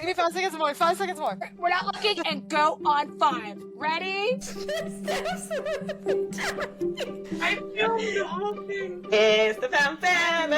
me 5 seconds more. 5 seconds more. We're not looking and go on 5. Ready? I filmed the whole thing. It's the Found Family.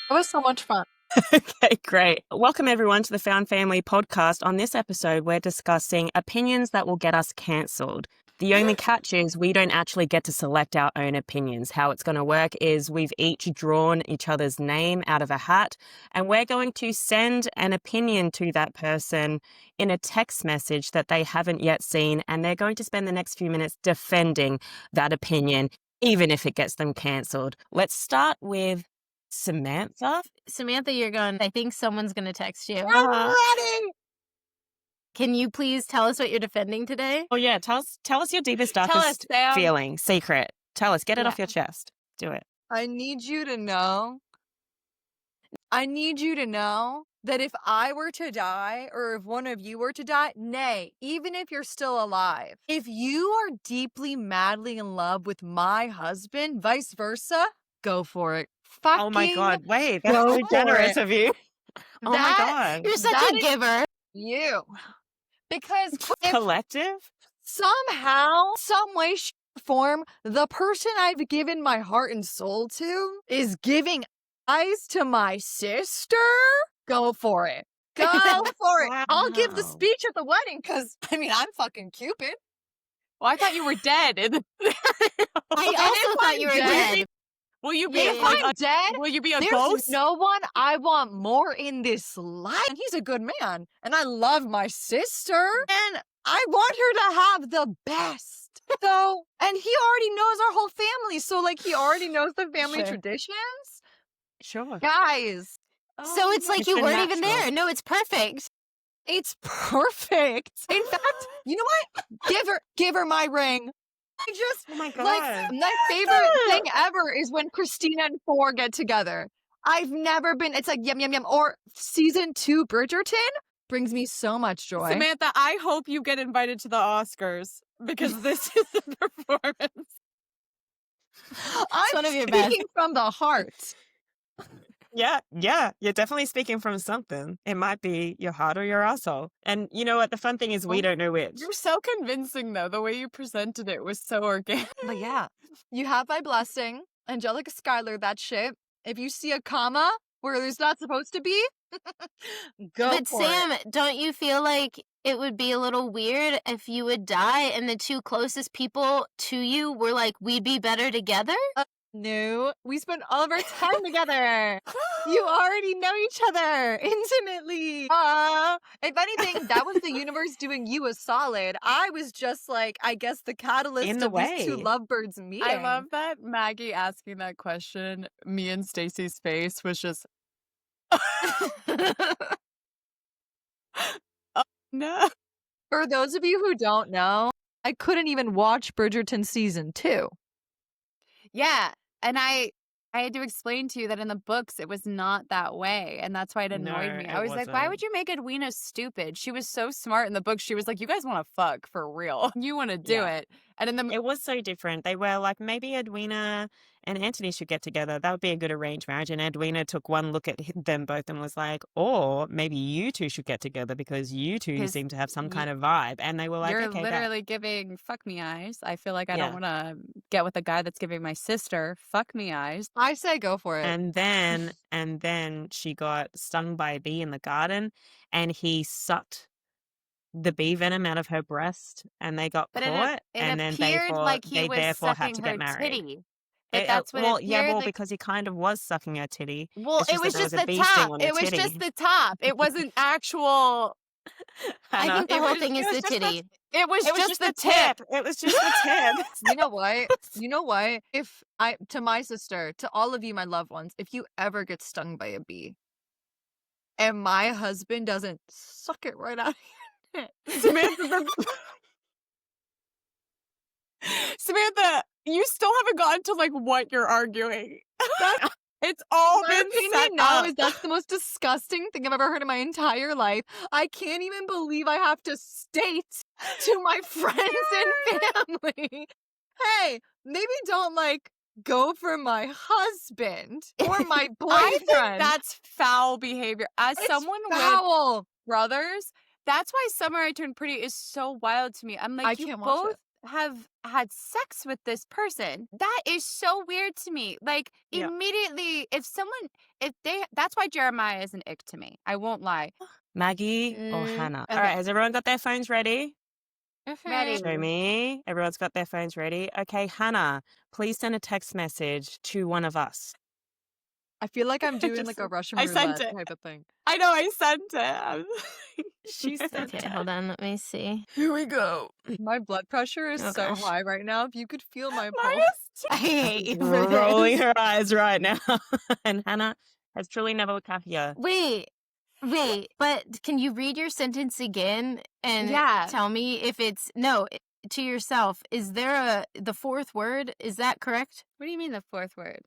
It was so much fun. Okay, great. Welcome everyone to the Found Family podcast. On this episode, we're discussing opinions that will get us cancelled. The only catch is we don't actually get to select our own opinions. How it's going to work is we've each drawn each other's name out of a hat, and we're going to send an opinion to that person in a text message that they haven't yet seen, and they're going to spend the next few minutes defending that opinion, even if it gets them cancelled. Let's start with Samantha. Samantha, you're going, I think someone's going to text you. I'm ready. Can you please tell us what you're defending today? Oh yeah, tell us your deepest, Tell us, darkest Sam. feeling, secret. Tell us, get it off your chest. Do it. I need you to know that if I were to die, or if one of you were to die, nay, even if you're still alive, if you are deeply, madly in love with my husband, vice versa, go for it. Oh my God, wait, that's go so for generous it. of you. Oh my That- God. You're such That a is- giver. You. Because if Collective? somehow, some way, shape, or form, the person I've given my heart and soul to is giving eyes to my sister, go for it. Go for it. I'll give the Wow. speech at the wedding because, I'm fucking Cupid. Well, I thought you were dead. I also thought you were dead. Will you be If I'm dead, Will you be a there's ghost? no one I want more in this life. And he's a good man. And I love my sister. And I want her to have the best. So, and he already knows our whole family. So, he already knows the family Sure. traditions. Sure. Guys. So it's like It's you been weren't even natural. there. No, it's perfect. It's perfect. In fact, you know what? Give her my ring. I just, Oh my God. my favorite thing ever is when Christina and Thor get together. I've never been, it's like yum, yum, yum. Or season 2 Bridgerton brings me so much joy. Samantha, I hope you get invited to the Oscars because this is the performance. I'm one of your best. speaking from the heart. Yeah, you're definitely speaking from something. It might be your heart or your asshole. And you know what? The fun thing is we don't know which. You're so convincing, though. The way you presented it was so organic. But yeah, you have my blessing. Angelica Schuyler, that shit. If you see a comma where there's not supposed to be, go But for Sam, it. don't you feel like it would be a little weird if you would die and the two closest people to you were like, we'd be better together? No, we spent all of our time together. You already know each other intimately. If anything, that was the universe doing you a solid. I was just I guess the catalyst In the of these two way. lovebirds meeting. I love that Maggie asking that question. Me and Stacy's face was just, no. For those of you who don't know, I couldn't even watch Bridgerton season 2. Yeah. And I had to explain to you that in the books, it was not that way. And that's why it annoyed No, me. it I was like, why wasn't. would you make Edwina stupid? She was so smart in the book. She was like, you guys want to fuck for real. You want to do Yeah. it. And in the It was so different. They were like, maybe Edwina and Anthony should get together. That would be a good arranged marriage. And Edwina took one look at them both and was like, or maybe you two should get together because you two 'Cause seem to have some y- kind of vibe. And they were like, you're okay, literally giving fuck me eyes. I feel like I Yeah. don't want to get with a guy that's giving my sister fuck me eyes. I say go for it. And then she got stung by a bee in the garden and he sucked the bee venom out of her breast and they got But caught it and then appeared like he they was therefore had sucking to her get married. titty. But that's what well, it yeah, appeared well, like. because he kind of was sucking her titty. Well, it's it just was that there just was a the bee sting top. on her It was titty. just the top. It wasn't actual. I Hannah. think the It whole was- thing it is was the just the- titty. It was It was just the tip. It was just the tip. You know what? If to my sister, to all of you, my loved ones, if you ever get stung by a bee and my husband doesn't suck it right out of your neck, Samantha, you still haven't gotten to like what you're arguing. It's all my been opinion set now up. is that's the most disgusting thing I've ever heard in my entire life. I can't even believe I have to state to my friends and family, hey, maybe don't go for my husband or my I think boyfriend. that's foul behavior. As It's someone with foul. brothers. That's why Summer I Turned Pretty is so wild to me. I'm like, I you can't watch both it. have had sex with this person. That is so weird to me. Like, Yeah. immediately, that's why Jeremiah is an ick to me. I won't lie. Maggie or Mm, Hannah? All okay. right, has everyone got their phones ready? Ready. Show me. Everyone's got their phones ready. Okay, Hannah, please send a text message to one of us. I feel like I'm doing Just- like a Russian I sent roulette it. type of thing. I know, I sent it. She sent Okay, hold on. Let me see. Here we go. My blood pressure is Oh, so gosh. high right now. If you could feel my pulse. Marius I hate you for rolling this. her eyes right now. And Hannah has truly never looked happier. Wait, but can you read your sentence again and Yeah. tell me if it's to yourself? Is there the fourth word? Is that correct? What do you mean the fourth word?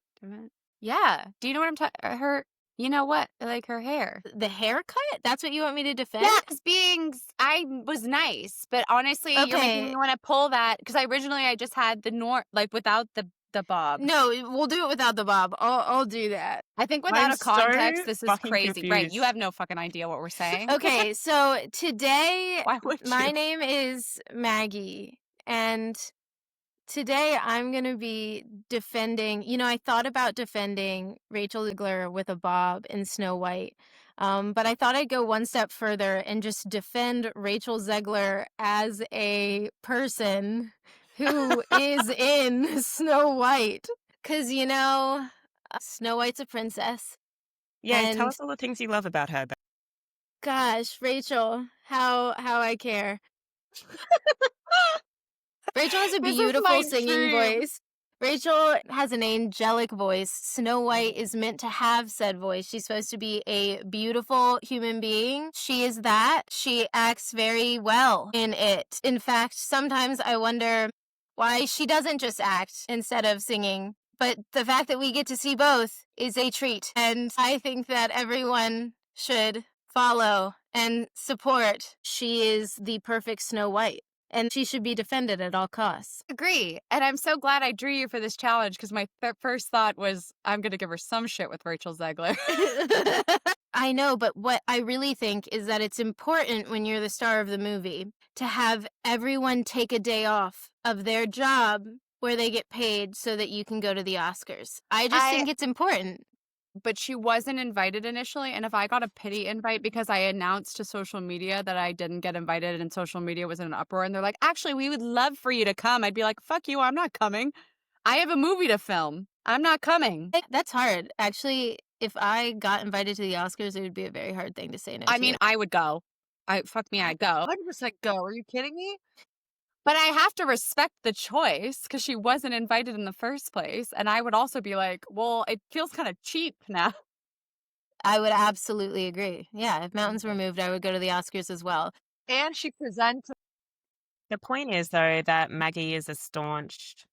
Yeah. Do you know what I'm talking? You know what? Like her hair. The haircut? That's what you want me to defend? Yes, I was nice, but honestly, you're making Okay. me want to pull that because I just had the like without the bob. No, we'll do it without the bob. I'll do that. I think without I'm a context, so this is fucking crazy. Right? You confused. have no fucking idea what we're saying. Okay, so today Why would you? my name is Maggie, and today I'm going to be defending, I thought about defending Rachel Ziegler with a bob in Snow White, but I thought I'd go one step further and just defend Rachel Ziegler as a person who is in Snow White. Because, Snow White's a princess. Yeah, tell And us all the things you love about her. gosh, Rachel, how I care. Rachel has a This is beautiful my singing dream. voice. Rachel has an angelic voice. Snow White is meant to have said voice. She's supposed to be a beautiful human being. She is that. She acts very well in it. In fact, sometimes I wonder why she doesn't just act instead of singing. But the fact that we get to see both is a treat. And I think that everyone should follow and support. She is the perfect Snow White, and she should be defended at all costs. Agree. And I'm so glad I drew you for this challenge because my first thought was I'm going to give her some shit with Rachel Zegler. I know, but what I really think is that it's important when you're the star of the movie to have everyone take a day off of their job where they get paid so that you can go to the Oscars. I just think it's important. But she wasn't invited initially. And if I got a pity invite because I announced to social media that I didn't get invited and social media was in an uproar and they're like, actually, we would love for you to come. I'd be like, fuck you, I'm not coming. I have a movie to film. I'm not coming. That's hard. Actually, if I got invited to the Oscars, it would be a very hard thing to say no to. I mean, I would go. I'd go. 100% go. Are you kidding me? But I have to respect the choice because she wasn't invited in the first place. And I would also be like, well, it feels kind of cheap now. I would absolutely agree. Yeah, if mountains were moved, I would go to the Oscars as well. And she presented. The point is, though, that Maggie is a staunch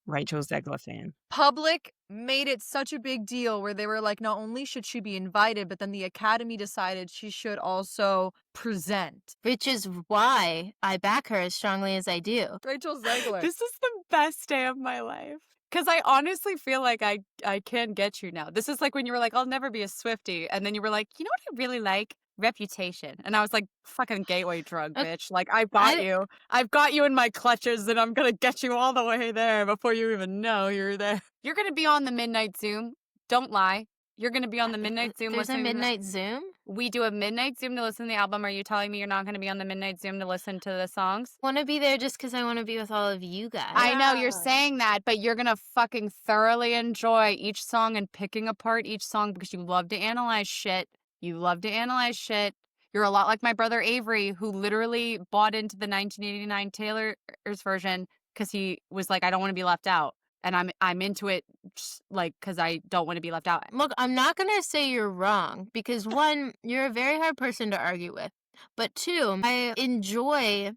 Rachel Zegler fan. Public made it such a big deal where they were like, not only should she be invited, but then the Academy decided she should also present. Which is why I back her as strongly as I do. Rachel Zegler. This is the best day of my life. Because I honestly feel like I can get you now. This is like when you were like, I'll never be a Swiftie. And then you were like, you know what I really like? Reputation. And I was like, fucking gateway drug, bitch. Like, I've got you. I've got you in my clutches and I'm going to get you all the way there before you even know you're there. You're going to be on the Midnight Zoom. Don't lie. You're going to be on the Midnight Zoom. There's a midnight Zoom? We do a Midnight Zoom to listen to the album. Are you telling me you're not going to be on the Midnight Zoom to listen to the songs? Want to be there just because I want to be with all of you guys. I know you're saying that, but you're going to fucking thoroughly enjoy each song and picking apart each song because you love to analyze shit. You love to analyze shit. You're a lot like my brother Avery, who literally bought into the 1989 Taylor's version because he was like, I don't want to be left out. And I'm into it just like because I don't want to be left out. Look, I'm not going to say you're wrong because one, you're a very hard person to argue with. But two, I enjoy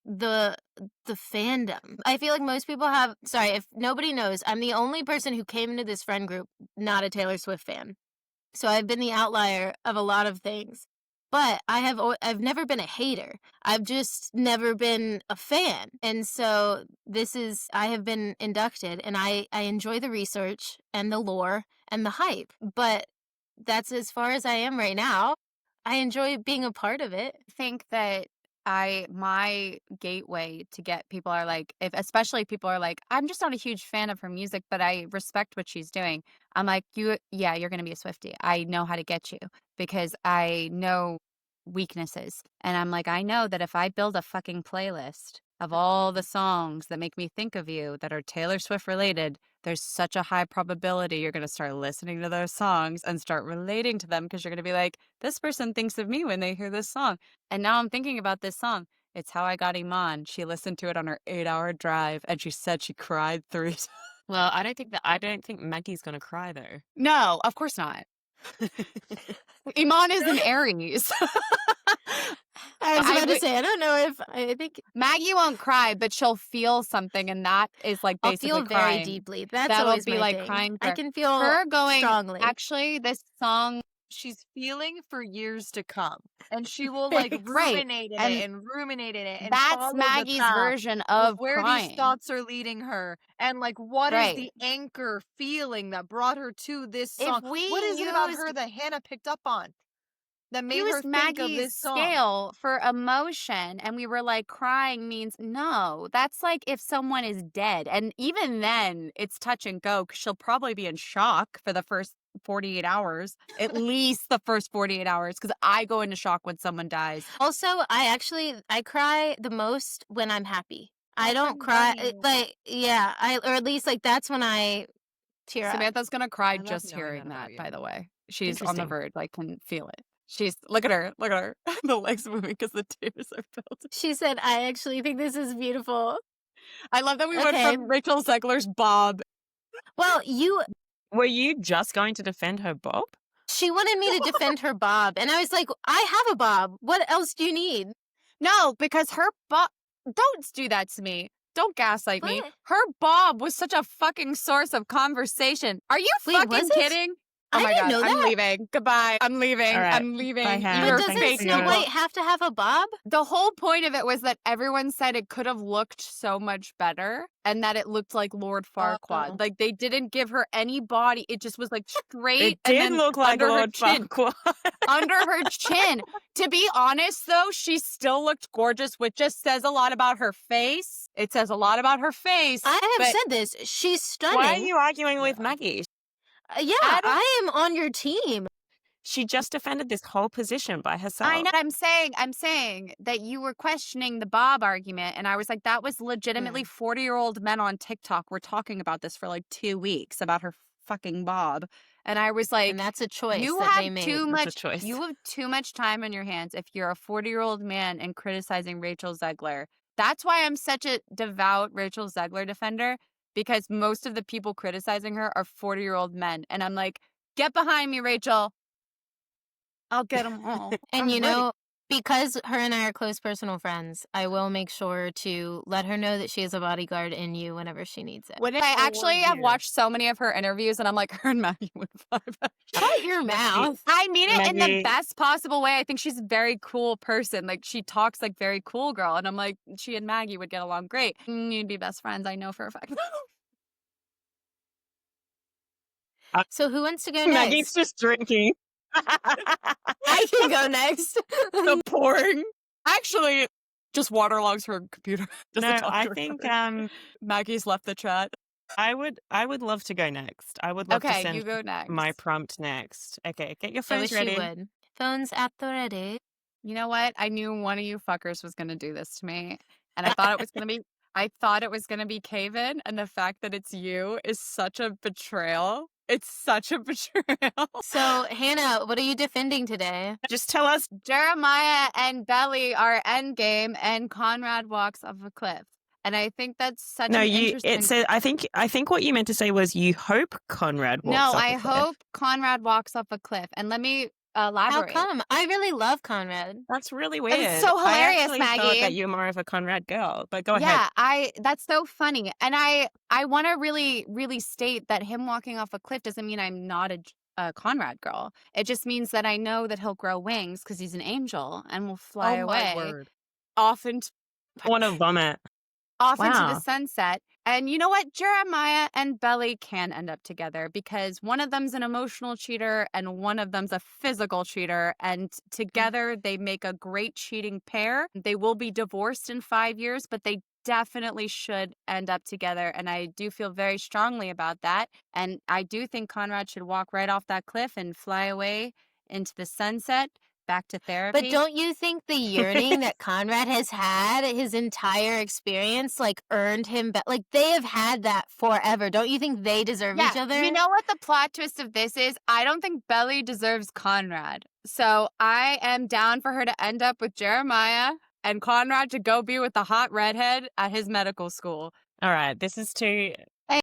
the fandom. I feel like most people have, sorry, if nobody knows, I'm the only person who came into this friend group not a Taylor Swift fan. So I've been the outlier of a lot of things. But I've never been a hater. I've just never been a fan. And so I have been inducted and I enjoy the research and the lore and the hype. But that's as far as I am right now. I enjoy being a part of it. I think that my gateway to get people are like, if especially people are like, I'm just not a huge fan of her music, but I respect what she's doing. I'm like, you're gonna be a Swiftie. I know how to get you because I know weaknesses. And I'm like, I know that if I build a fucking playlist of all the songs that make me think of you that are Taylor Swift related, there's such a high probability you're going to start listening to those songs and start relating to them because you're going to be like, this person thinks of me when they hear this song. And now I'm thinking about this song. It's How I Got Iman. She listened to it on her 8-hour drive and she said she cried 3 times. Well, I don't think Maggie's gonna cry though. No, of course not. Iman is an Aries. I was I about to would- say, I don't know if I think Maggie won't cry, but she'll feel something, and that is like I'll basically feel very crying. deeply. That's That'll always be my like thing. crying I for can feel her going, strongly. actually, this song, She's feeling for years to come. And she will like Right. ruminate in And it and ruminate in it. And that's follow the Maggie's path version of of where crying. these thoughts are leading her. And like what is Right. the anchor feeling that brought her to this If song? we What is it about used- her that Hannah picked up on that made her Use think of Maggie's this song? scale for emotion, and we were like, crying means no. That's like if someone is dead, and even then, it's touch and go because she'll probably be in shock for the first 48 hours, at least the first 48 hours, because I go into shock when someone dies. Also, I cry the most when I'm happy. I Oh, don't I'm cry running. like or at least like that's when I tear up. Samantha's gonna cry love just knowing hearing that about that, by you. the way. She's on the Interesting. verge. I can feel it. She's, look at her. The legs moving because the tears are filled. She said, I actually think this is beautiful. I love that we went Okay. from Rachel Zegler's Bob. Well, Were you just going to defend her Bob? she wanted me to defend her bob. And I was like, I have a bob. What else do you need? No, because her Bob, don't do that to me. Don't gaslight me. What? Her Bob was such a fucking source of conversation. Are you Wait, fucking was it? kidding? Oh I my didn't God, know I'm that. leaving. Goodbye. I'm leaving. All right. I'm leaving. Bye, Hannah. You're But Thanks doesn't for fake Snow your- White have to have a bob? The whole point of it was that everyone said it could have looked so much better and that it looked like Lord Farquaad. Oh. Like they didn't give her any body. It just was like straight It and did then look like under Lord her chin. Farquaad. Under her chin. To be honest though, she still looked gorgeous, which just says a lot about her face. It says a lot about her face. I have but said this. She's stunning. Why are you arguing with Maggie? Yeah, I don't- I am on your team. She just defended this whole position by herself. I know. I'm saying that you were questioning the Bob argument, and I was like, that was legitimately 40-year-old men on TikTok were talking about this for like 2 weeks about her fucking Bob, and I was like, And that's a choice you that have they made. too That's a much. choice. You have too much time on your hands if you're a 40-year-old man and criticizing Rachel Zegler. That's why I'm such a devout Rachel Zegler defender, because most of the people criticizing her are 40-year-old men, and I'm like, get behind me, Rachel. I'll get them all. And I'm you ready. know, because her and I are close personal friends, I will make sure to let her know that she has a bodyguard in you whenever she needs it. When I actually have you. watched so many of her interviews, and I'm like, her and Maggie would vibe. Shut your mouth. I mean it in the Maggie- best possible way. I think she's a very cool person. Like, she talks like very cool girl. And I'm like, she and Maggie would get along great. You'd be best friends. I know for a fact. So who wants to go next? Maggie's just drinking. I can go next. The pouring. Actually, just waterlogs her computer. Just to No, talk I to her. think Maggie's left the chat. I would love to go next. I would love to Okay, send you go next. my prompt next. Okay, get your I phones wish ready. you would. Phones at the ready. You know what? I knew one of you fuckers was going to do this to me. And I thought it was going to be Caven. And the fact that it's you is such a betrayal. It's such a betrayal. So, Hannah, what are you defending today? Just tell us. Jeremiah and Belly are endgame and Conrad walks off a cliff. And I think that's such No, an you. interesting... It said. I think what you meant to say was you hope Conrad walks No, off I a cliff. hope Conrad walks off a cliff. And let me How elaborate. come? I really love Conrad. That's really weird. so I hilarious, actually thought Maggie. that you were more of a Conrad girl, but go ahead. Yeah, that's so funny. And I want to really, really state that him walking off a cliff doesn't mean I'm not a Conrad girl. It just means that I know that he'll grow wings because he's an angel and will fly Oh away my word. off into I want to vomit. into Wow. the sunset. And you know what? Jeremiah and Belly can end up together because one of them's an emotional cheater and one of them's a physical cheater. And together they make a great cheating pair. They will be divorced in 5 years, but they definitely should end up together. And I do feel very strongly about that. And I do think Conrad should walk right off that cliff and fly away into the sunset. Back to therapy. But don't you think the yearning that Conrad has had his entire experience, like, earned him, like, they have had that forever. Don't you think they deserve each other? You know what the plot twist of this is? I don't think Belly deserves Conrad. So I am down for her to end up with Jeremiah and Conrad to go be with the hot redhead at his medical school. All right, this is too...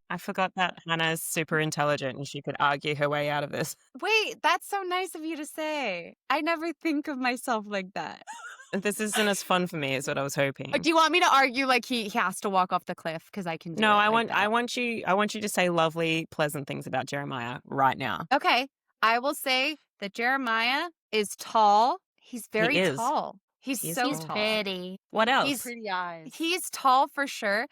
I forgot that Hannah's super intelligent and she could argue her way out of this. Wait, that's so nice of you to say. I never think of myself like that. This isn't as fun for me as what I was hoping. Do you want me to argue like he has to walk off the cliff because I can do No, it I like want you to say lovely, pleasant things about Jeremiah right now. Okay, I will say that Jeremiah is tall. He's very is. tall. He's He is so tall. tall. Pretty. What else? He's Pretty eyes. He's tall for sure,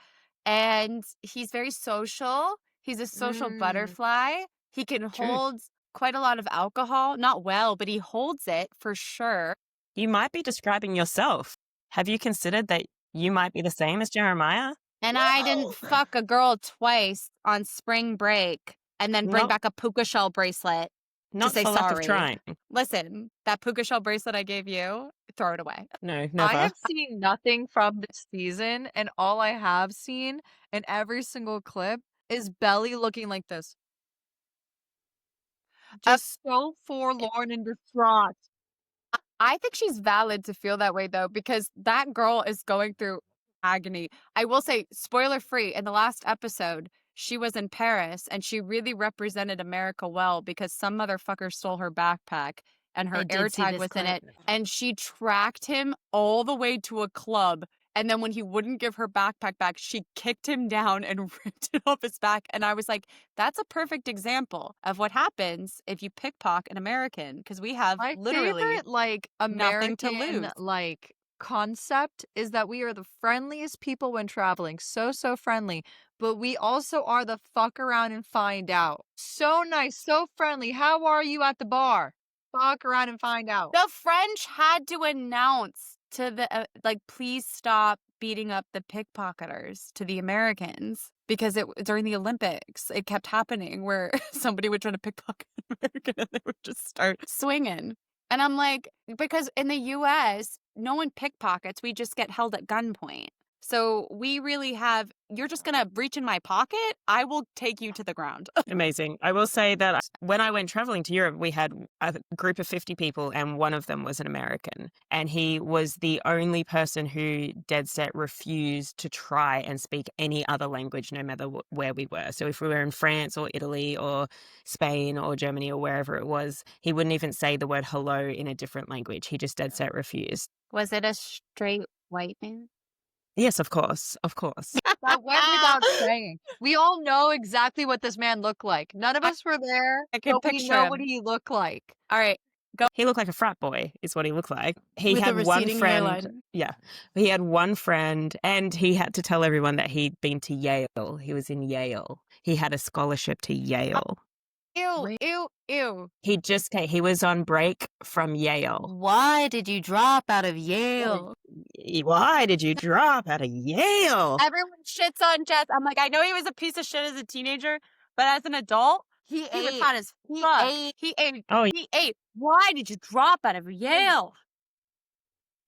and he's very social. He's a social butterfly. He can True. hold quite a lot of alcohol. Not well, but he holds it for sure. You might be describing yourself. Have you considered that you might be the same as Jeremiah? And I didn't fuck a girl twice on spring break and then bring Not- back a puka shell bracelet. Not say for lack of sorry. trying. Listen, that puka shell bracelet I gave you, throw it away. No, never. I have seen nothing from this season, and all I have seen in every single clip is Belly looking like this. Just so forlorn and distraught. I think she's valid to feel that way, though, because that girl is going through agony. I will say, spoiler free, in the last episode, she was in Paris and she really represented America well because some motherfucker stole her backpack and her I did see AirTag this was in clip. it. And she tracked him all the way to a club. And then when he wouldn't give her backpack back, she kicked him down and ripped it off his back. And I was like, that's a perfect example of what happens if you pickpocket an American because we have My literally favorite, like, nothing to American, lose. like, concept is that we are the friendliest people when traveling. So friendly. But we also are the fuck around and find out. So nice, so friendly. How are you at the bar? Fuck around and find out. The French had to announce to the please stop beating up the pickpocketers to the Americans because during the Olympics it kept happening where somebody would try to pickpocket an American and they would just start swinging. And I'm like, because in the U.S. no one pickpockets, we just get held at gunpoint. So we really have, you're just going to reach in my pocket, I will take you to the ground. Amazing. I will say that when I went traveling to Europe, we had a group of 50 people and one of them was an American. And he was the only person who dead set refused to try and speak any other language, no matter where we were. So if we were in France or Italy or Spain or Germany or wherever it was, he wouldn't even say the word hello in a different language. He just dead set refused. Was it a straight white man? Yes, of course. Of course. That went without saying. We all know exactly what this man looked like. None of us were there, I can but we picture know him. what he looked like. All right. He looked like a frat boy is what he looked like. He With a had one receding friend. hairline. Yeah. He had one friend and he had to tell everyone that he'd been to Yale. He was in Yale. He had a scholarship to Yale. Ew, ew, ew. He was on break from Yale. Why did you drop out of Yale? Why did you drop out of Yale? Everyone shits on Jess. I'm like, I know he was a piece of shit as a teenager, but as an adult, He he was ate. hot as He fuck. ate. He ate. Oh, He ate. Why did you drop out of Yale?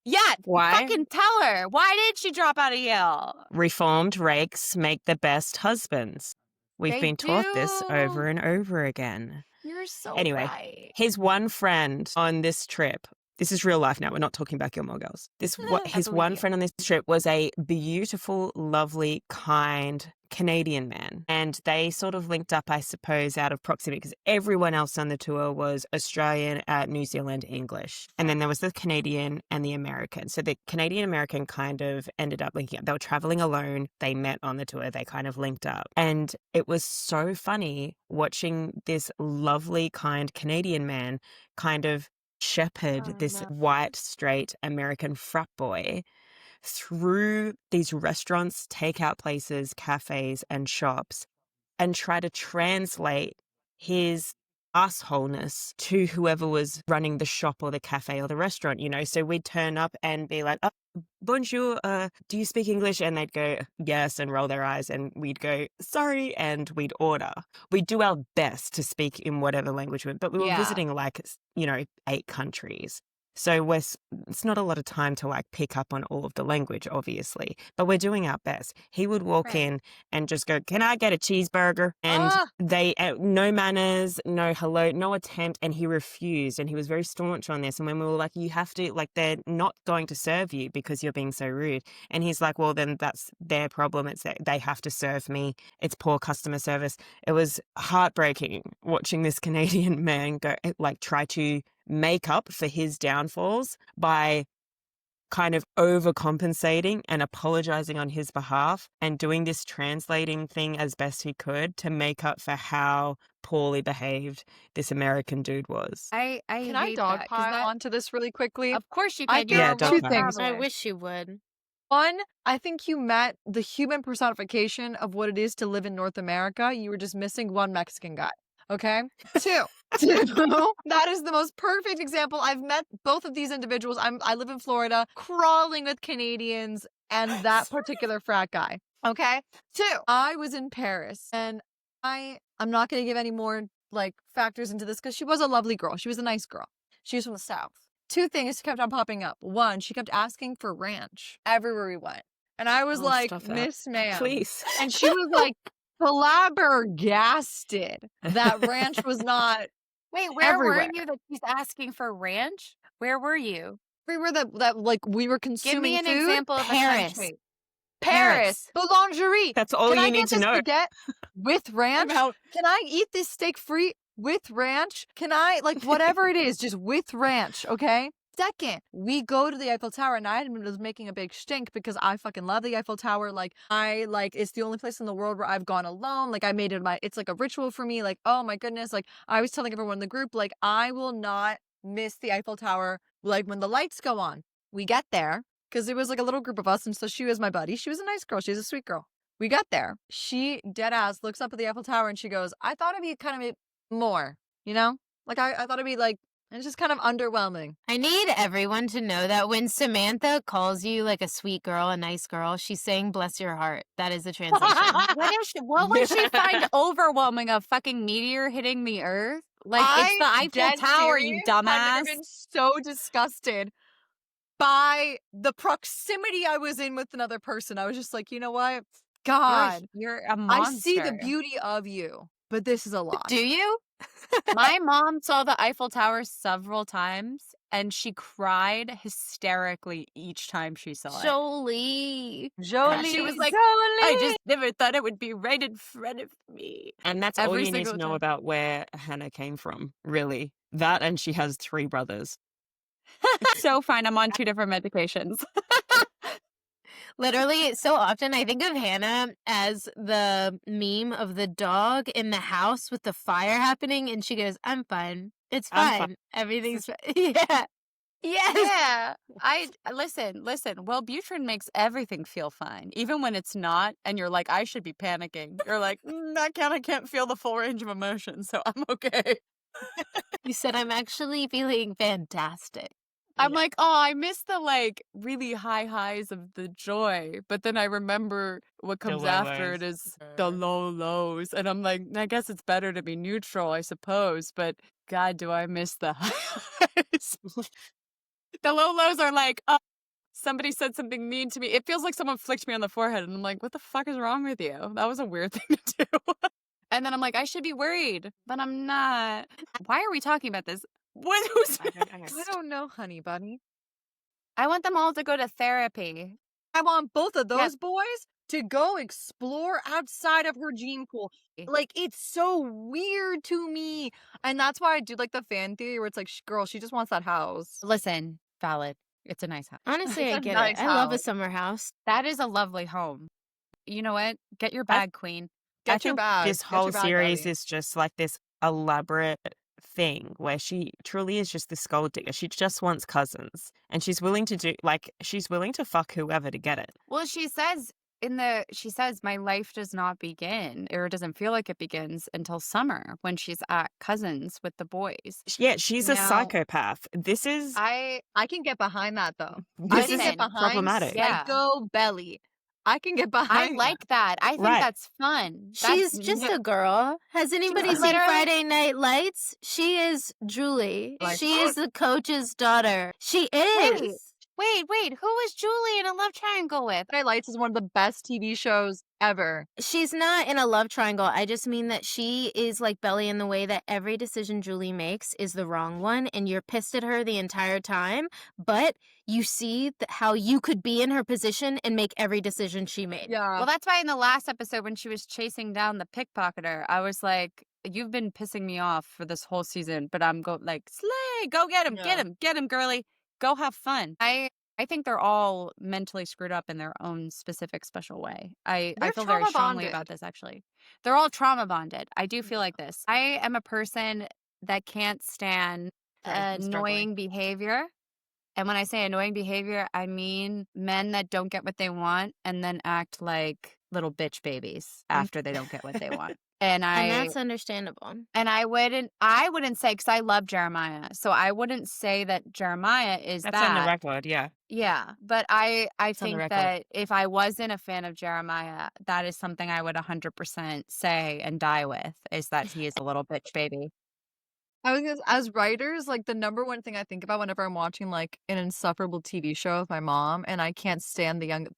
Yeah, why? fucking tell her. Why did she drop out of Yale? Reformed rakes make the best husbands. We've They been taught this do. over and over again. You're so Anyway, right. His one friend on this trip, this is real life now, we're not talking about Gilmore Girls. His believe one you. friend on this trip was a beautiful, lovely, kind Canadian man. And they sort of linked up, I suppose, out of proximity because everyone else on the tour was Australian, New Zealand, English. And then there was the Canadian and the American. So the Canadian American kind of ended up linking up. They were traveling alone. They met on the tour. They kind of linked up. And it was so funny watching this lovely, kind Canadian man kind of shepherd this white, straight American frat boy through these restaurants, takeout places, cafes, and shops and try to translate his assholeness to whoever was running the shop or the cafe or the restaurant, you know? So we'd turn up and be like, oh, bonjour, do you speak English? And they'd go, yes, and roll their eyes. And we'd go, sorry, and we'd order. We'd do our best to speak in whatever language, but we were Yeah. visiting like, 8 countries. So it's not a lot of time to like pick up on all of the language, obviously, but we're doing our best. He would walk Right. in and just go, can I get a cheeseburger? And Ah. they, no manners, no hello, no attempt. And he refused. And he was very staunch on this. And when we were like, you have to, like, they're not going to serve you because you're being so rude. And he's like, well, then that's their problem. It's that they have to serve me. It's poor customer service. It was heartbreaking watching this Canadian man go, like, try to make up for his downfalls by kind of overcompensating and apologizing on his behalf and doing this translating thing as best he could to make up for how poorly behaved this American dude was. I Can I hate that, 'cause dogpile that- onto this really quickly? Of course you I can. think You're Yeah, a dogpile. two world things. I traveler. wish you would. One, I think you met the human personification of what it is to live in North America. You were just missing one Mexican guy. Okay. Two, that is the most perfect example. I've met both of these individuals. I live in Florida, crawling with Canadians and that particular frat guy. Okay. Two, I was in Paris and I'm not going to give any more like factors into this because she was a lovely girl. She was a nice girl. She was from the South. Two things kept on popping up. One, she kept asking for ranch everywhere we went. And I was Oh, like, stop that. Miss Ma'am. Please. And she was like flabbergasted that ranch was not Wait, where everywhere. were you that she's asking for ranch? Where were you? everywhere that like we were Give consuming me an food. example of a Paris. country. Paris, boulangerie. That's all Can you I need get to this know. baguette with ranch? out. Can I eat this steak free with ranch? Can I, like, whatever it is, just with ranch, okay? Second, we go to the Eiffel Tower and I was making a big stink because I fucking love the Eiffel Tower. It's the only place in the world where I've gone alone. Like, I made it it's like a ritual for me. Like, oh my goodness. Like, I was telling everyone in the group, like, I will not miss the Eiffel Tower, like, when the lights go on. We get there because it was like a little group of us. And so she was my buddy. She was a nice girl. She was a sweet girl. We got there. She, dead ass, looks up at the Eiffel Tower and she goes, I thought it'd be kind of more, you know? Like, I thought it'd be like, it's just kind of underwhelming. I need everyone to know that when Samantha calls you like a sweet girl, a nice girl, she's saying bless your heart. That is the translation. What would she find overwhelming? A fucking meteor hitting the earth? Like, it's the Eiffel dead Tower, you serious, I've dumbass. never been so disgusted by the proximity I was in with another person. I was just like, you know what? God, You're a monster. I see the beauty of you, but this is a lot. Do you? My mom saw the Eiffel Tower several times and she cried hysterically each time she saw it. Jolie. Jolie, She was like, Jolie. I just never thought it would be right in front of me. And that's all Every you need to single know time. about where Hannah came from, really. That and she has 3 brothers. It's so fine. I'm on 2 different medications. Literally, so often I think of Hannah as the meme of the dog in the house with the fire happening, and she goes, I'm fine. It's I'm fine. fine." Everything's fine. Yeah. Yes. Yeah. I listen. Wellbutrin makes everything feel fine, even when it's not. And you're like, I should be panicking. You're like, I can't feel the full range of emotion, so I'm okay. You said, I'm actually feeling fantastic. I'm Yeah. like, oh, I miss the like really high highs of the joy, but then I remember what The comes low after lows. it is the low lows, and I'm like, I guess it's better to be neutral, I suppose, but God, do I miss the highs? The low lows are like, oh, somebody said something mean to me. It feels like someone flicked me on the forehead, and I'm like, what the fuck is wrong with you? That was a weird thing to do. And then I'm like, I should be worried, but I'm not. Why are we talking about this? Who's I don't know, honey bunny. I want them all to go to therapy. I want both of Yeah. those boys to go explore outside of her gene pool. Like, it's so weird to me. And that's why I do like the fan theory where it's like, girl, she just wants that house. Listen, valid. It's a nice house. Honestly, It's I a get nice it. I love a house. summer house. That is a lovely home. You know what? Get your bag, queen. Get I your think bag. this Get your whole bag series ready. is just like this elaborate thing where she truly is just this gold digger. She just wants cousins, and she's willing to fuck whoever to get it. Well, she says my life does not begin, or it doesn't feel like it begins until summer when she's at cousins with the boys. Yeah, she's a Now, psychopath. This is I can get behind that though. I this can is get behind problematic. Yeah. psycho belly. I can get I behind that. like that. I think Right. that's fun. She's That's just a girl. Has anybody seen literally- Friday Night Lights? She is Julie. Like- She is the coach's daughter. She is. Wait, who was Julie in a love triangle with? Friday Night Lights is one of the best TV shows ever. She's not in a love triangle. I just mean that she is like Belly in the way that every decision Julie makes is the wrong one, and you're pissed at her the entire time, but you see how you could be in her position and make every decision she made. Yeah. Well, that's why in the last episode when she was chasing down the pickpocketer, I was like, you've been pissing me off for this whole season, but I'm slay, go get him, Yeah. get him, girly. Go have fun. I think they're all mentally screwed up in their own specific special way. I They're feel very trauma strongly bonded. about this, actually. They're all trauma bonded. I do feel like this. I am a person that can't stand Sorry, I'm struggling. annoying behavior. And when I say annoying behavior, I mean men that don't get what they want and then act like little bitch babies after they don't get what they want. And that's understandable. And I wouldn't say, because I love Jeremiah, so I wouldn't say that Jeremiah is That's on the that. record, yeah. Yeah, but I on the think record. that if I wasn't a fan of Jeremiah, that is something I would 100% say and die with, is that he is a little bitch baby. As writers, like the number one thing I think about whenever I'm watching like an insufferable TV show with my mom and I can't stand the young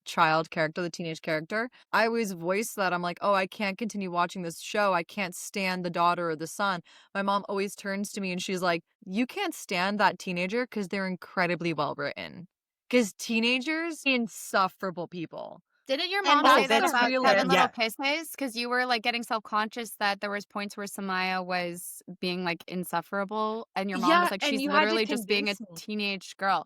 child character, the teenage character, I always voice that. I'm like, oh, I can't continue watching this show. I can't stand the daughter or the son. My mom always turns to me and she's like, you can't stand that teenager because they're incredibly well written. Because teenagers, insufferable people. Didn't your And mom say that's that about real. Seven Little Yeah. Kisses? Because you were like getting self-conscious that there was points where Samaya was being like insufferable, and your mom Yeah, was like, and she's you had to literally just being a convince me. teenage girl.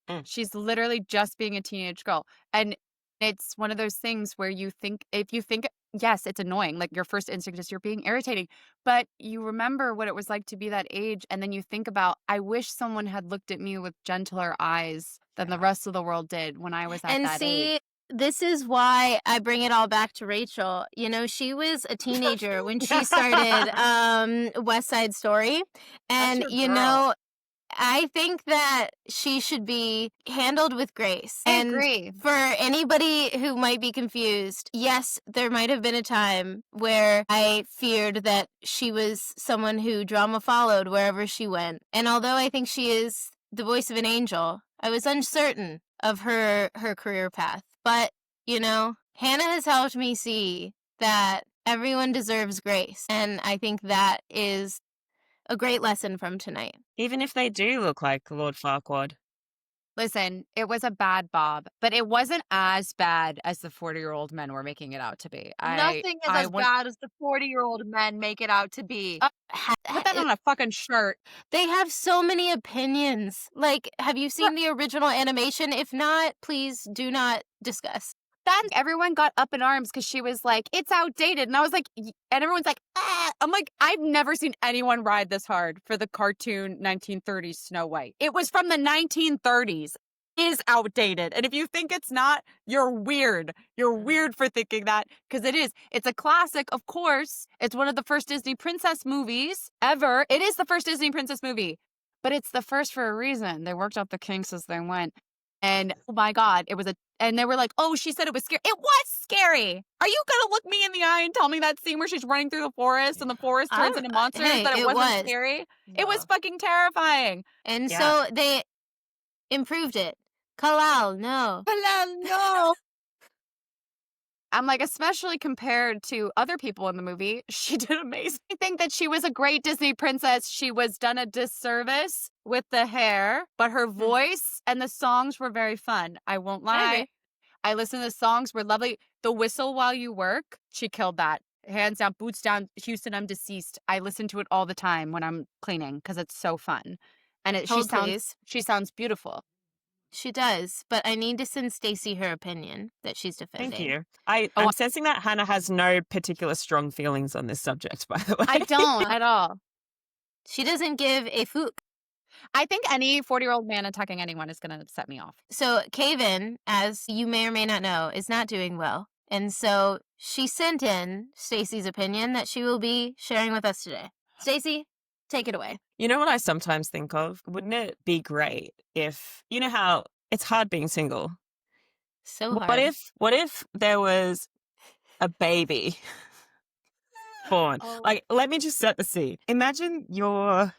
Mm. She's literally just being a teenage girl. And it's one of those things where if you think, yes, it's annoying. Like your first instinct is you're being irritating, but you remember what it was like to be that age. And then you think about, I wish someone had looked at me with gentler eyes than the rest of the world did when I was at And that age. see, this is why I bring it all back to Rachel. You know, she was a teenager when she started West Side Story. And, your you girl. know, I think that she should be handled with grace. I And agree. for anybody who might be confused, yes, there might have been a time where I feared that she was someone who drama followed wherever she went. And although I think she is the voice of an angel, I was uncertain of her career path. But, you know, Hannah has helped me see that everyone deserves grace. And I think that is a great lesson from tonight. Even if they do look like Lord Farquaad. Listen, it was a bad Bob, but it wasn't as bad as the 40-year-old men were making it out to be. Nothing is as bad as the 40-year-old men make it out to be. Put that on a fucking shirt. They have so many opinions. Like, have you seen the original animation? If not, please do not discuss. Then everyone got up in arms because she was like, it's outdated. And I was like, and everyone's like, ah. I'm like, I've never seen anyone ride this hard for the cartoon 1930s Snow White. It was from the 1930s. It is outdated. And if you think it's not, you're weird. You're weird for thinking that, because it is. It's a classic, of course. It's one of the first Disney princess movies ever. It is the first Disney princess movie, but it's the first for a reason. They worked out the kinks as they went. And oh my God, and they were like, oh, she said it was scary. It was scary. Are you going to look me in the eye and tell me that scene where she's running through the forest and the forest turns into monsters, hey, that it wasn't scary? It was fucking terrifying. And Yeah. so they improved it. Kalal, no. No. I'm like, especially compared to other people in the movie, she did amazing. I think that she was a great Disney princess. She was done a disservice with the hair, but her voice and the songs were very fun. I won't lie. I listened to the songs, were lovely. The whistle while you work, she killed that. Hands down, boots down, Houston, I'm deceased. I listen to it all the time when I'm cleaning because it's so fun. And Hold, please. she sounds beautiful. She does, but I need to send Stacy her opinion that she's defending. Thank you. I'm sensing that Hannah has no particular strong feelings on this subject, by the way. I don't at all. She doesn't give a fuck. I think any 40-year-old man attacking anyone is going to set me off. So Kaven, as you may or may not know, is not doing well. And so she sent in Stacy's opinion that she will be sharing with us today. Stacy, take it away. You know what I sometimes think of? Wouldn't it be great if, you know how it's hard being single? So hard. What if there was a baby born? Oh. Like, let me just set the scene. Imagine you're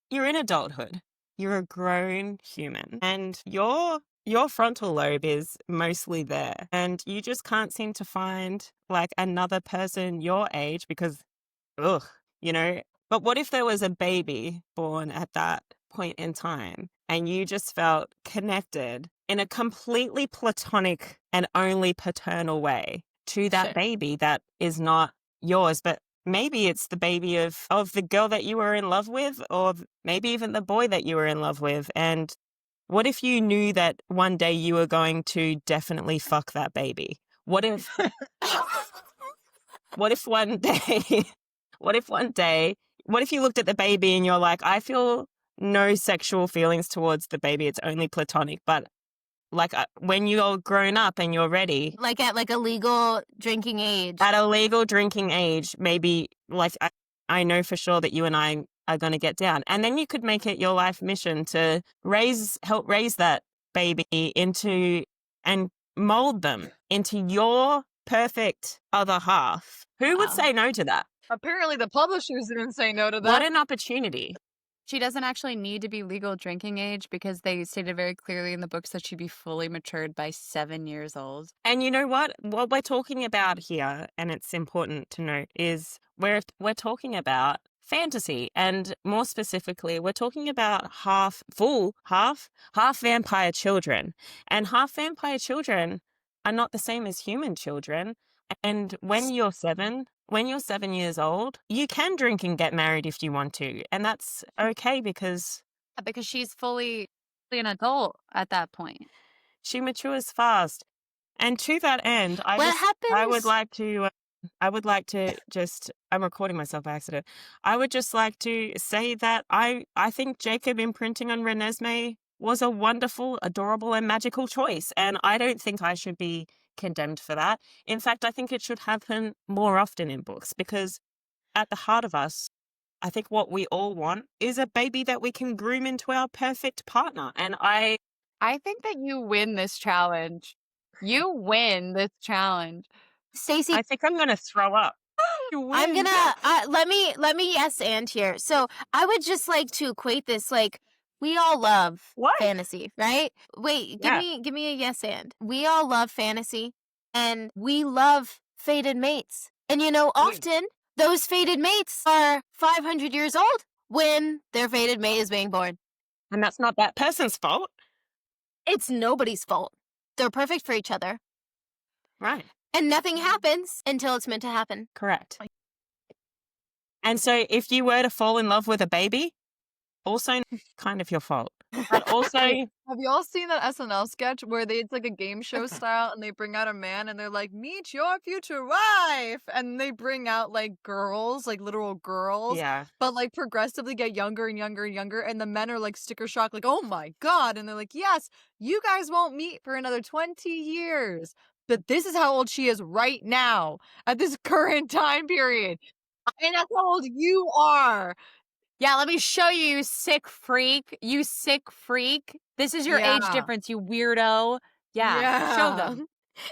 you're in adulthood. You're a grown human and your frontal lobe is mostly there and you just can't seem to find like another person your age because, ugh, you know. But what if there was a baby born at that point in time and you just felt connected in a completely platonic and only paternal way to that Sure. baby that is not yours, but maybe it's the baby of the girl that you were in love with, or maybe even the boy that you were in love with. And what if you knew that one day you were going to definitely fuck that baby? What if one day what if you looked at the baby and you're like, I feel no sexual feelings towards the baby, it's only platonic, but like when you're grown up and you're ready, Like at like a legal drinking age. at a legal drinking age, maybe like I know for sure that you and I are going to get down. And then you could make it your life mission to help raise that baby into and mold them into your perfect other half. Who would Wow. say no to that? Apparently the publishers didn't say no to that. What an opportunity. She doesn't actually need to be legal drinking age because they stated very clearly in the books that she'd be fully matured by 7 years old. And you know what? What we're talking about here, and it's important to note, is we're talking about fantasy, and more specifically, we're talking about half vampire children, and half vampire children are not the same as human children. And when you're 7 years old, you can drink and get married if you want to, and that's okay because Because she's fully an adult at that point. she matures fast. And to that end, I would like to just, I'm recording myself by accident. I would just like to say that I think Jacob imprinting on Renesmee was a wonderful, adorable, and magical choice. And I don't think I should be condemned for that. In fact, I think it should happen more often in books because at the heart of us, I think what we all want is a baby that we can groom into our perfect partner. And I think that you win this challenge. You win this challenge. Stacy, think I'm going to throw up. I'm gonna let me yes and here. So I would just like to equate this like we all love What? fantasy, right? Wait, Yeah. give me a yes and. We all love fantasy and we love fated mates. And you know, often those fated mates are 500 years old when their fated mate is being born. And that's not that person's fault. It's nobody's fault. They're perfect for each other. Right. And nothing happens until it's meant to happen. Correct. And so if you were to fall in love with a baby, also kind of your fault. But also, Have you all seen that SNL sketch where it's like a game show style and they bring out a man and they're like, meet your future wife? And they bring out like girls, like literal girls, yeah. but like progressively get younger and younger and younger. And the men are like sticker shock, like, oh my God. And they're like, yes, you guys won't meet for another 20 years. But this is how old she is right now at this current time period. And that's how old you are. Yeah, let me show you, you sick freak. You sick freak. This is your age Yeah. difference, you weirdo. Yeah, show them.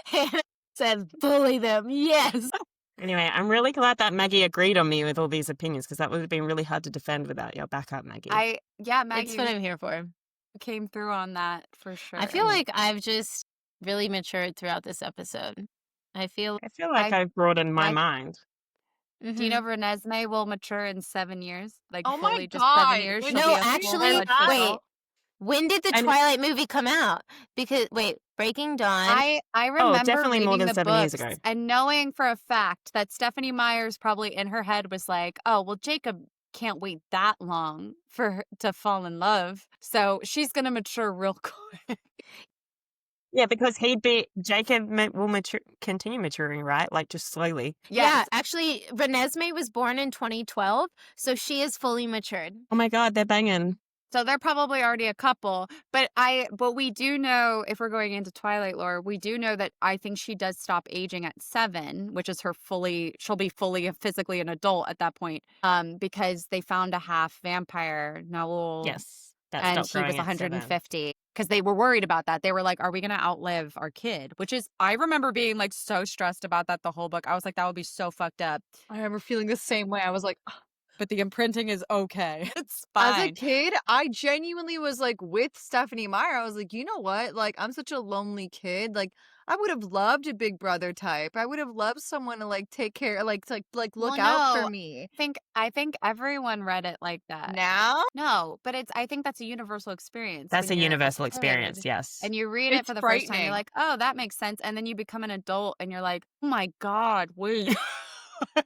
Hannah says bully them. Yes. Anyway, I'm really glad that Maggie agreed on me with all these opinions because that would have been really hard to defend without your backup, Maggie. Maggie It's what I'm here for. came through on that for sure. I feel like I've just really matured throughout this episode. I feel like I've broadened my mind. Do you know Renesmee will mature in 7 years? Like Oh my fully just God. 7 years? Wait, She'll No, be a actually, full-fledged adult. wait. When did the And- Twilight movie come out? Because Breaking Dawn. I remember definitely more reading than the 7 years books ago. and knowing for a fact that Stephanie Meyer's probably in her head was like, oh, well, Jacob can't wait that long for her to fall in love. So she's going to mature real quick. Yeah, because Jacob will continue maturing, right? Like just slowly. Yeah, Yes. actually, Renesmee was born in 2012, so she is fully matured. Oh my God, they're banging. So they're probably already a couple. But we do know, if we're going into Twilight lore, we do know that I think she does stop aging at 7, which is she'll be fully physically an adult at that point. Because they found a half vampire, Noel. Yes, that And stopped he was growing at 7. 150 because they were worried about that. They were like, are we going to outlive our kid? Which is, I remember being like so stressed about that the whole book. I was like, that would be so fucked up. I remember feeling the same way. I was like, But the imprinting is okay. It's as a fine. kid, I genuinely was like with Stephanie Meyer. I was like, you know what? Like, I'm such a lonely kid. Like, I would have loved a big brother type. I would have loved someone to like take care, like to like look Well, out for no, me. I think everyone read it like that. Now No, but I think that's a universal experience. That's when a you're universal kid experience, yes. And you read it it's for the first time, you're frightening. like, oh, that makes sense. And then you become an adult and you're like, oh my God, wait.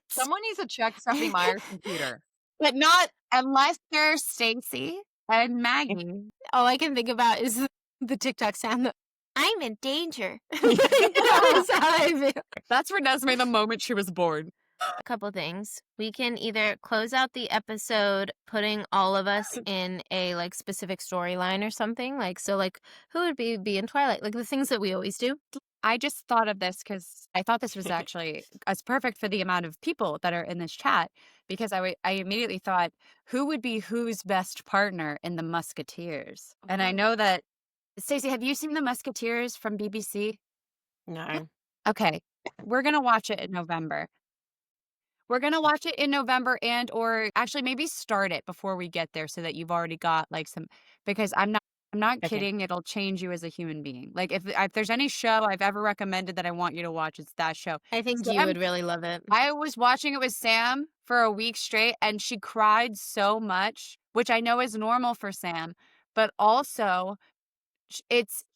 Someone needs to check Stephanie Meyer's computer. But not unless they're Stacy and Maggie. All I can think about is the TikTok sound. I'm in danger. That's how I feel. That's Renesmee the moment she was born. A couple things. We can either close out the episode putting all of us in a like specific storyline or something. Like, so like who would be in Twilight? Like the things that we always do. I just thought of this because I thought this was actually as perfect for the amount of people that are in this chat, because I immediately thought, who would be whose best partner in the Musketeers? And I know that, Stacey, have you seen the Musketeers from BBC? No. Okay, we're going to watch it in November. We're going to watch it in November, and or actually maybe start it before we get there so that you've already got like some, because I'm not Okay. kidding. It'll change you as a human being. Like if there's any show I've ever recommended that I want you to watch, it's that show. I think you Sam- would really love it. I was watching it with Sam for a week straight and she cried so much, which I know is normal for Sam, but also she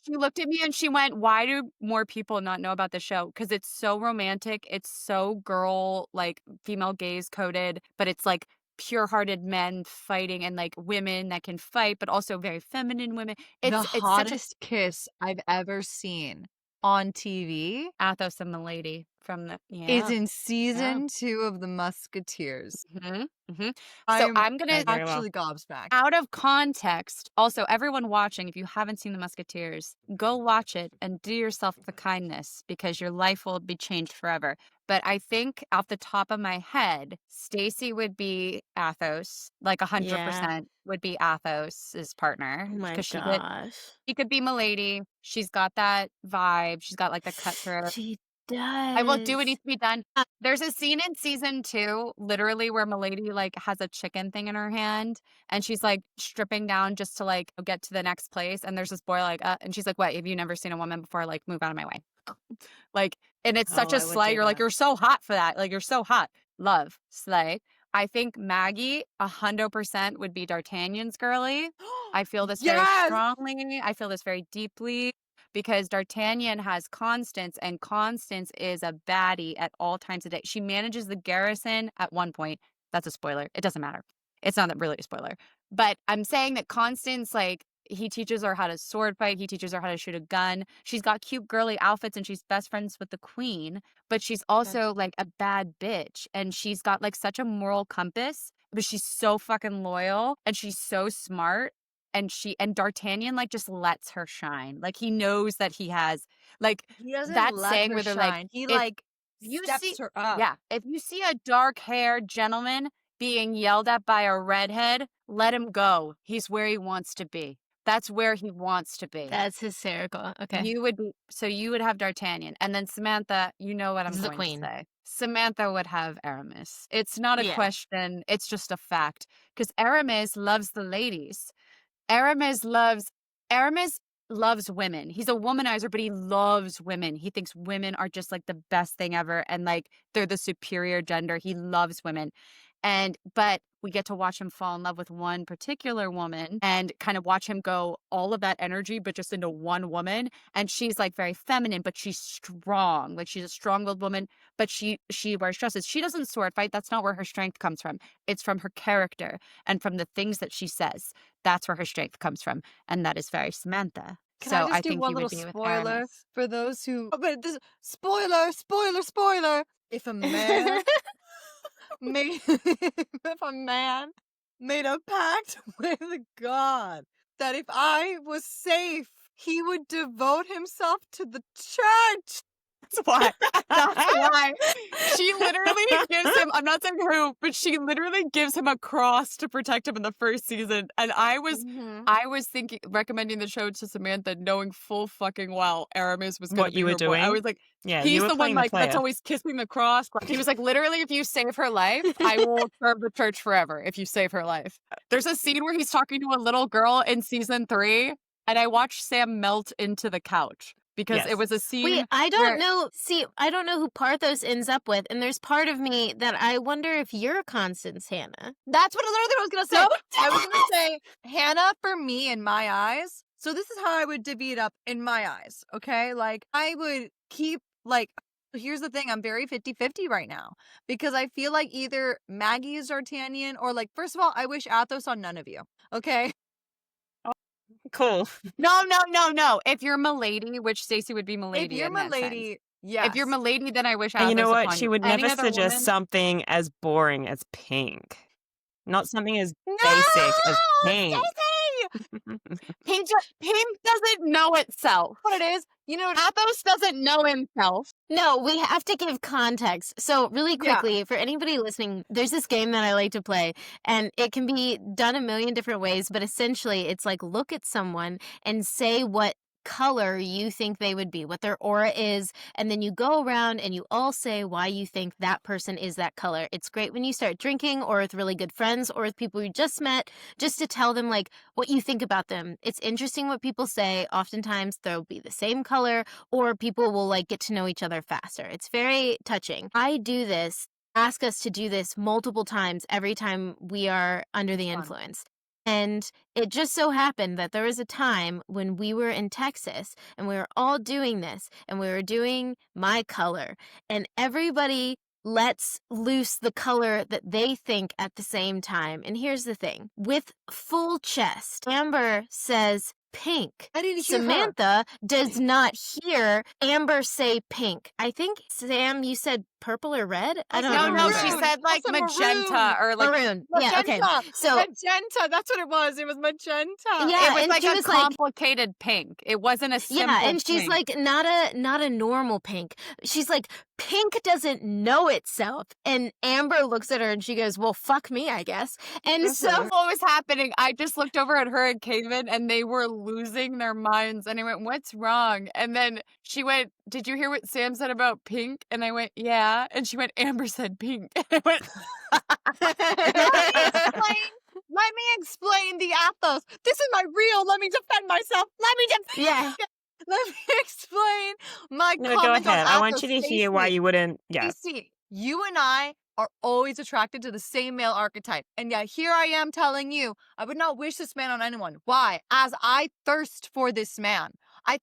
looked at me and she went, why do more people not know about the show? Because it's so romantic. It's so girl, like female gaze coded, but it's like pure-hearted men fighting and like women that can fight, but also very feminine women. The It's such a hottest kiss I've ever seen on TV Athos and Milady from the is in season 2 of the Musketeers. Mhm, mhm. So I'm I'm gonna very well. actually gobsmacked. out of context. Also, everyone watching, if you haven't seen the Musketeers, go watch it and do yourself the kindness because your life will be changed forever. But I think off the top of my head, Stacy would be Athos, like 100% would be Athos's partner. Oh my 'cause gosh. she could be Milady. She's got that vibe. She's got like the cutthroat. She does. I will do what needs to be done. There's a scene in season 2, literally, where Milady like has a chicken thing in her hand, and she's like stripping down just to like get to the next place. And there's this boy like, and she's like, "What? Have you never seen a woman before? Like, move out of my way." Like, and it's such Oh, a I would slay. do You're like, that. you're so hot for that. Like, you're so hot. Love slay. I think Maggie 100% would be D'Artagnan's girly. I feel this very Yes! strongly. I feel this very deeply. Because D'Artagnan has Constance, and Constance is a baddie at all times of day. She manages the garrison at one point. That's a spoiler. It doesn't matter. It's not really a spoiler. But I'm saying that Constance, like, he teaches her how to sword fight. He teaches her how to shoot a gun. She's got cute girly outfits and she's best friends with the queen. But she's also like a bad bitch. And she's got like such a moral compass. But she's so fucking loyal and she's so smart. And D'Artagnan like just lets her shine. Like he knows that he has like He doesn't that let saying her where they're shine. like, He if like you steps see, her up. yeah, if you see a dark-haired gentleman being yelled at by a redhead, let him go. He's where he wants to be. That's where he wants to be. That's hysterical. Okay. You would have D'Artagnan, and then Samantha. You know what I'm This is the going queen. to say. Samantha would have Aramis. It's not a Yeah. question. It's just a fact. Because Aramis loves the ladies. Aramis loves women. He's a womanizer, but he loves women. He thinks women are just like the best thing ever and like they're the superior gender. He loves women. But we get to watch him fall in love with one particular woman and kind of watch him go all of that energy, but just into one woman. And she's like very feminine, but she's strong. Like she's a strong-willed woman, but she wears dresses. She doesn't sword fight. That's not where her strength comes from. It's from her character and from the things that she says. That's where her strength comes from. And that is very Samantha. Can So I just I do think one he little would be with spoiler Aramis. for those who? Oh, but this spoiler. If a man made if a man made a pact with God that if I was safe, he would devote himself to the church. That's why. That's why. She literally gives him, I'm not saying who, but she literally gives him a cross to protect him in the first season. And I was recommending the show to Samantha, knowing full fucking well Aramis was going What to be you were her boy. I doing? was like, Yeah, you he's were the one playing the like that's player. always kissing the cross. He was like, literally, if you save her life, I will serve the church forever. If you save her life. There's a scene where he's talking to a little girl in season 3, and I watched Sam melt into the couch. Because it Yes. was a scene. Wait, I don't where- know. See, I don't know who Parthos ends up with, and there's part of me that I wonder if you're Constance Hannah. That's what literally I was gonna say. No, I was gonna say Hannah for me in my eyes. So this is how I would divvy it up in my eyes. Okay, like I would keep like. Here's the thing, I'm very 50-50 right now because I feel like either Maggie is D'Artagnan or like, first of all, I wish Athos on none of you. Okay. Cool. No. If you're Milady, which Stacy would be Milady. If you're in that sense. Milady, yes. If you're Milady, then I wish And you know Athos what? upon She you. would Any never other suggest woman- something as boring as pink. Not something as No! basic as pink. Stacey! Pink doesn't know itself. What it is, you know, Athos doesn't know himself. No, we have to give context. So, really quickly, for anybody listening, there's this game that I like to play, and it can be done a million different ways, but essentially, it's like look at someone and say what color you think they would be, what their aura is, and then you go around and you all say why you think that person is that color. It's great when you start drinking or with really good friends or with people you just met, just to tell them like what you think about them. It's interesting what people say. Oftentimes they'll be the same color or people will like get to know each other faster. It's very touching. I do this, ask us to do this multiple times every time we are under the influence. And it just so happened that there was a time when we were in Texas and we were all doing this and we were doing my color and everybody lets loose the color that they think at the same time. And here's the thing. With full chest, Amber says pink. I didn't hear her. Samantha does not hear Amber say pink. I think, Sam, you said purple or red? I don't No, remember. she Maroon. said like I said magenta maroon. or like Maroon. Yeah, okay. Magenta. So Magenta, that's what it was. It was magenta. Yeah, it was and like she a was like- complicated pink. It wasn't a simple yeah, and she's pink. like not a normal pink. She's like pink doesn't know itself. And Amber looks at her and she goes, "Well, fuck me, I guess." And so what was happening, I just looked over at her and Kaven and they were losing their minds. And I went, "What's wrong?" And then she went, "Did you hear what Sam said about pink?" And I went, "Yeah." And she went, "Amber said pink." And I went, Let me explain the Athos. This is my real. Let me defend myself. yeah. Let me explain my No, comment go ahead. on I want Athos. you to hear why Stacey. you wouldn't. Yeah. Stacey, you and I are always attracted to the same male archetype. And yet here I am telling you, I would not wish this man on anyone. Why? As I thirst for this man.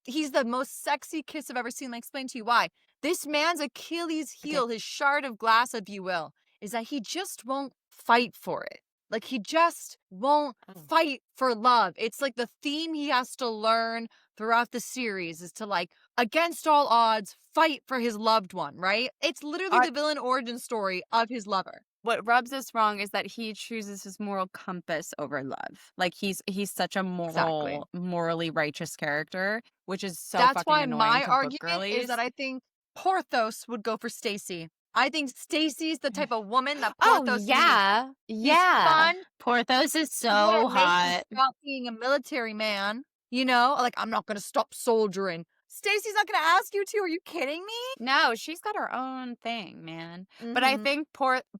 He's the most sexy kiss I've ever seen. Let me explain to you why. This man's Achilles heel, his shard of glass, if you will, is that he just won't fight for it. Like, he just won't fight for love. It's like the theme he has to learn throughout the series is to, like, against all odds, fight for his loved one, right? It's literally the villain origin story of his lover. what rubs us wrong is that he chooses his moral compass over love. Like he's such a morally righteous character, which is so That's fucking why annoying my to book argument girlies. is that I think Porthos would go for Stacy. I think Stacy's the type of woman that oh Porthos needs. yeah, He's yeah. fun. Porthos is He's so gonna make him hot. Stop being a military man. You know, like, I'm not going to stop soldiering. Stacy's not going to ask you to. Are you kidding me? No, she's got her own thing, man. But I Mhm. think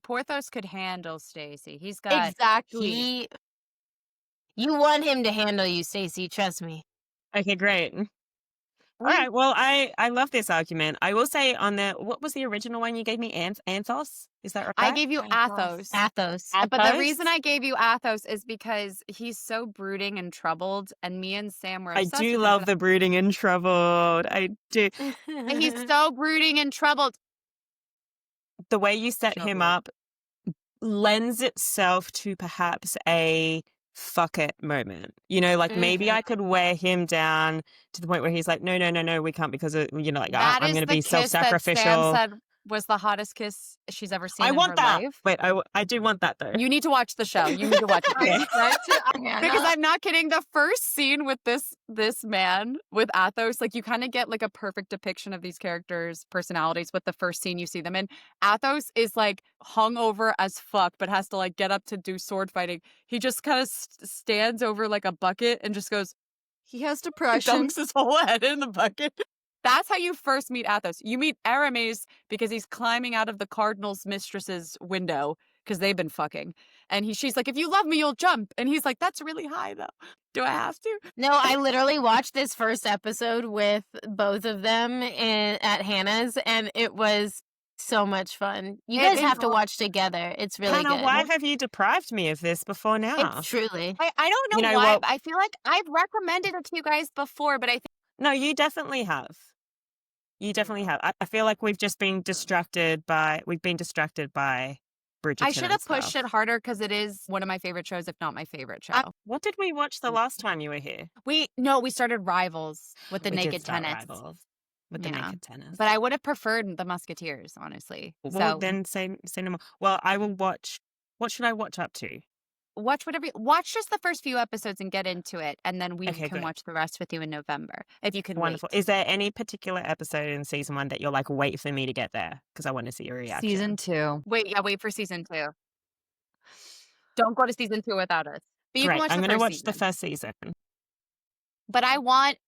Porthos could handle Stacy. He's got Exactly. You want him to handle you, Stacy. Trust me. Okay, great. All right. Well, I love this argument. I will say on what was the original one you gave me? Anthos? Is that right? I gave you Athos. Athos. Athos. But the reason I gave you Athos is because he's so brooding and troubled, and me and Sam were I obsessed do with love him. the brooding and troubled. I do. He's so brooding and troubled. The way you set him Troubled. up lends itself to perhaps a fuck it moment. You know, like maybe I could wear him down to the point where he's like, no, we can't because, you know, like That I'm is going to the be kiss that Sam self-sacrificial. said was the hottest kiss she's ever seen I in want her that. life. Wait, I do want that though. You need to watch the show. You need to watch it. Okay. I said to Hannah, Because I'm not kidding. The first scene with this man with Athos, like you kind of get like a perfect depiction of these characters' personalities with the first scene you see them in. Athos is like hungover as fuck, but has to like get up to do sword fighting. He just kind of stands over like a bucket and just goes, he has depression. dunks his whole head in the bucket. That's how you first meet Athos. You meet Aramis because he's climbing out of the cardinal's mistress's window because they've been fucking. And she's like, if you love me, you'll jump. And he's like, that's really high though. Do I have to? No, I literally watched this first episode with both of them at Hannah's, and it was so much fun. You guys have to watch together. It's really Hannah, good. why have you deprived me of this before now? It's truly. I don't know You know why. what? I feel like I've recommended it to you guys before, but I think No, you definitely have. You definitely have. I feel like we've been distracted by Bridgerton. I should have and pushed stuff. it harder because it is one of my favorite shows, if not my favorite show. What did we watch the last time you were here? We started Rivals with the We did naked start tennis. Rivals with the Yeah. naked tennis. But I would have preferred the Musketeers, honestly. Well, So then say no more. Well, I will watch. What should I watch up to? watch watch just the first few episodes and get into it, and then we Okay, can good. watch the rest with you in November if you can Wonderful. wait. Is there any particular episode in season 1 that you're like, wait for me to get there because I want to see your reaction? Season 2. Wait for season 2. Don't go to season 2 without us. But you Great. can watch I'm the going to first watch season. the first season. But I want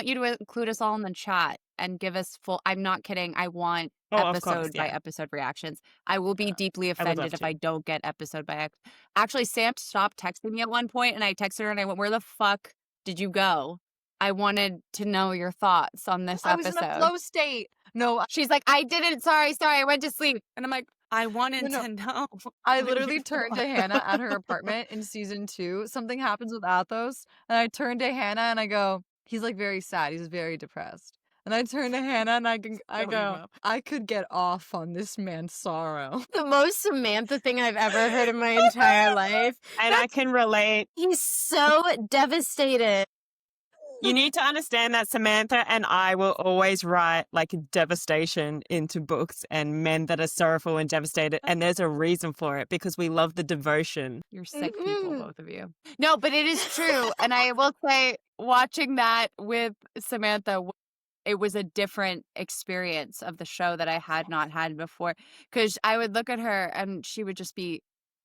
you to include us all in the chat and give us full. I'm not kidding. I want Oh, of episode course, by yeah. episode reactions. I will be deeply love offended if to. I don't get episode by Actually, Sam stopped texting me at one point, and I texted her and I went, "Where the fuck did you go? I wanted to know your thoughts on this I was episode." in a flow state. No, She's like, "I didn't. Sorry, I went to sleep." And I'm like, "I wanted No. to know." I what literally you turned to thought. Hannah at her apartment in season 2. Something happens with Athos, and I turned to Hannah and I go, he's like very sad. He's very depressed. And I turn to Hannah and I go, emo. I could get off on this man's sorrow. The most Samantha thing I've ever heard in my entire life. And I can relate. He's so devastated. You need to understand that Samantha and I will always write like devastation into books and men that are sorrowful and devastated. And there's a reason for it because we love the devotion. You're sick people, both of you. No, but it is true. And I will say, watching that with Samantha, it was a different experience of the show that I had not had before. Because I would look at her and she would just be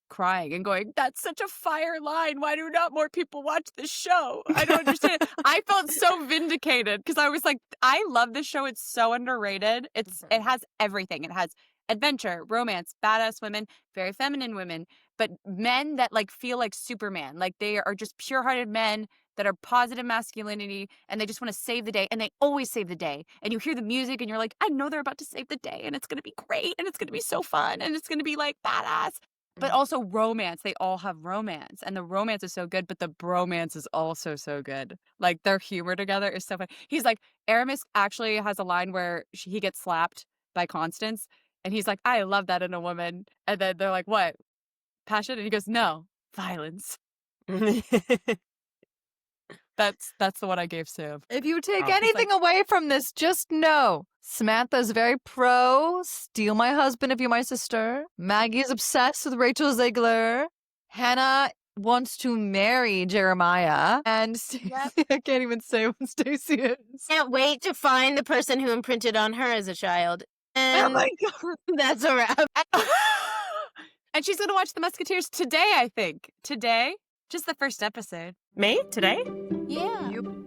crying and going, "That's such a fire line. Why do not more people watch this show? I don't understand." I felt so vindicated because I was like, I love this show. It's so underrated. It has everything. It has adventure, romance, badass women, very feminine women, but men that like feel like Superman. Like they are just pure-hearted men that are positive masculinity and they just want to save the day, and they always save the day. And you hear the music and you're like, I know they're about to save the day and it's going to be great and it's going to be so fun and it's going to be like badass. But also romance. They all have romance. And the romance is so good, but the bromance is also so good. Like their humor together is so fun. He's like, Aramis actually has a line where he gets slapped by Constance. And he's like, I love that in a woman. And then they're like, what? Passion? And he goes, no, violence. That's the one I gave Sam. If you take Oh, he's anything away from this, just know Samantha's very pro steal my husband if you're my sister. Maggie is obsessed with Rachel Ziegler. Hannah wants to marry Jeremiah. And Stacy, I can't even say what Stacy is. Can't wait to find the person who imprinted on her as a child. Oh And my God. that's a wrap. And she's going to watch The Musketeers today, I think. Today? Just the first episode. Me? Today? Yeah. You